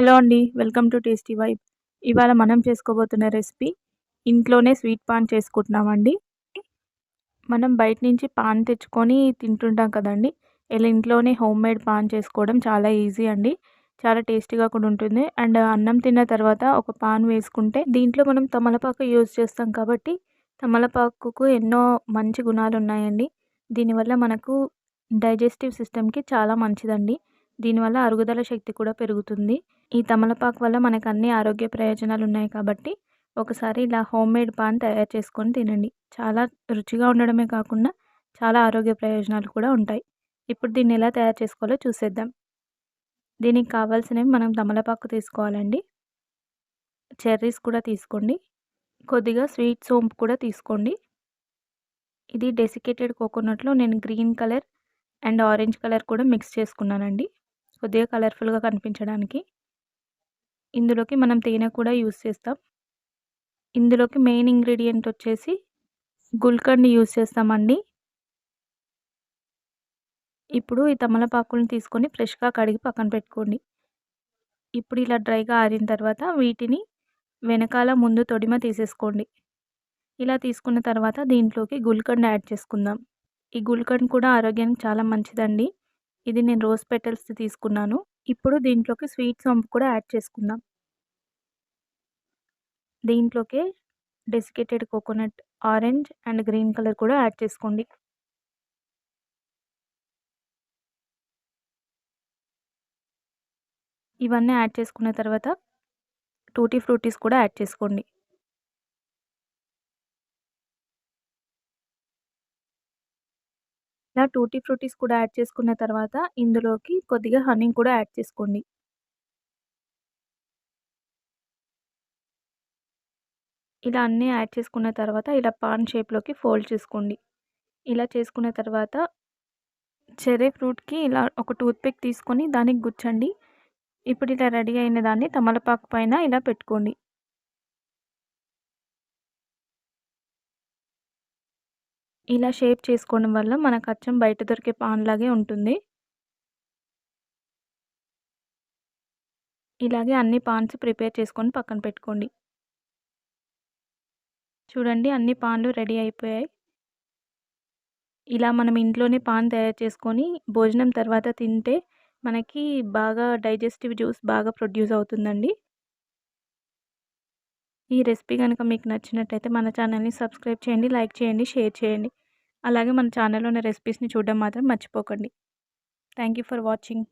Hello అండి. Welcome to tasty vibe. ఇవాళ మనం చేసుకోబోతున్న రెసిపీ ఇంట్లోనే స్వీట్ పాన్ చేసుకుంటున్నామండి. మనం బయట నుంచి పాన్ తెచ్చుకొని తింటుంటాం కదండీ! ఇలా ఇంట్లోనే హోమ్‌మేడ్ పాన్ చేసుకోవడం చాలా ఈజీ అండి. చాలా టేస్టీగా కూడా ఉంటుంది. అండ్ అన్నం తిన్న తర్వాత ఒక పాన్ వేసుకుంటే దీంట్లో మనం తమలపాకు యూజ్ చేస్తాం కాబట్టి తమలపాకుకు ఎన్నో మంచి గుణాలున్నాయండి. దీనివల్ల మనకు డైజెస్టివ్ సిస్టమ్‌కి చాలా మంచిదండి. దీనివల్ల అరుగుదల శక్తి కూడా పెరుగుతుంది. ఈ తమలపాకు వల్ల మనకు అన్ని ఆరోగ్య ప్రయోజనాలున్నాయి కాబట్టి, ఒకసారి ఇలా హోమ్‌మేడ్ పాన్ తయారు చేసుకొని తినండి. చాలా రుచిగా ఉండడమే కాకుండా, చాలా ఆరోగ్య ప్రయోజనాలు కూడా ఉంటాయి. ఇప్పుడు దీన్ని ఎలా తయారు చేసుకోవాలో చూసేద్దాం. దీనికి కావాల్సినవి మనం తమలపాకు తీసుకోవాలండి. చెర్రీస్ కూడా తీసుకోండి. కొద్దిగా స్వీట్ సోంపు కూడా తీసుకోండి. ఇది డెసికేటెడ్ కోకోనట్‌లో నేను green colour and orange colour కూడా మిక్స్ చేసుకున్నానండి. కొద్దిగా కలర్‌ఫుల్‌గా కనిపించడానికి. ఇందులోకి మనం తేనె కూడా యూజ్ చేస్తాం. ఇందులోకి మెయిన్ ఇంగ్రీడియెంట్ వచ్చేసి గుల్కండ్ యూజ్ చేస్తామండి. ఇప్పుడు ఈ తమలపాకులను తీసుకొని ఫ్రెష్‌గా కడిగి పక్కన పెట్టుకోండి. ఇప్పుడు ఇలా డ్రైగా ఆరిన తర్వాత వీటిని వెనకాల ముందు తొడిమ తీసేసుకోండి. ఇలా తీసుకున్న తర్వాత దీంట్లోకి గుల్కండ్ యాడ్ చేసుకుందాం. ఈ గుల్కండ్ కూడా ఆరోగ్యానికి చాలా మంచిదండి. ఇది నేను రోజ్ పెటల్స్ తీసుకున్నాను. ఇప్పుడు దీంట్లోకి స్వీట్ సోంపు కూడా యాడ్ చేసుకుందాం. దీంట్లోకే desiccated coconut orange and green colour కూడా యాడ్ చేసుకోండి. ఇవన్నీ యాడ్ చేసుకున్న తర్వాత టూటీ ఫ్రూటీస్ కూడా యాడ్ చేసుకోండి. ఇలా టూటీ ఫ్రూటీస్ కూడా యాడ్ చేసుకున్న తర్వాత ఇందులోకి కొద్దిగా హనీ కూడా యాడ్ చేసుకోండి. ఇలా అన్నీ యాడ్ చేసుకున్న తర్వాత ఇలా పాన్ షేప్‌లోకి ఫోల్డ్ చేసుకోండి. ఇలా చేసుకున్న తర్వాత చెర్రీ ఫ్రూట్‌కి ఇలా ఒక టూత్ పిక్ తీసుకొని దానికి గుచ్చండి. ఇప్పుడు ఇలా రెడీ అయిన దాన్ని తమలపాకు పైన ఇలా పెట్టుకోండి. ఇలా షేప్ చేసుకోవడం వల్ల మనకు అచ్చం బయట దొరికే పాన్ లాగే ఉంటుంది. ఇలాగే అన్ని పాన్స్ ప్రిపేర్ చేసుకొని పక్కన పెట్టుకోండి. చూడండి అన్ని పాన్లు రెడీ అయిపోయాయి. ఇలా మనం ఇంట్లోనే పాన్ తయారు చేసుకొని భోజనం తర్వాత తింటే మనకి బాగా డైజెస్టివ్ జ్యూస్ బాగా ప్రొడ్యూస్ అవుతుందండి. ఈ రెసిపీ గనుక మీకు నచ్చినట్టయితే మన ఛానల్‌ని సబ్స్క్రైబ్ చేయండి, లైక్ చేయండి, షేర్ చేయండి. అలాగే మన ఛానల్‌లో ఉన్న రెసిపీస్‌ని చూడడం మాత్రం మర్చిపోకండి. Thank you for watching.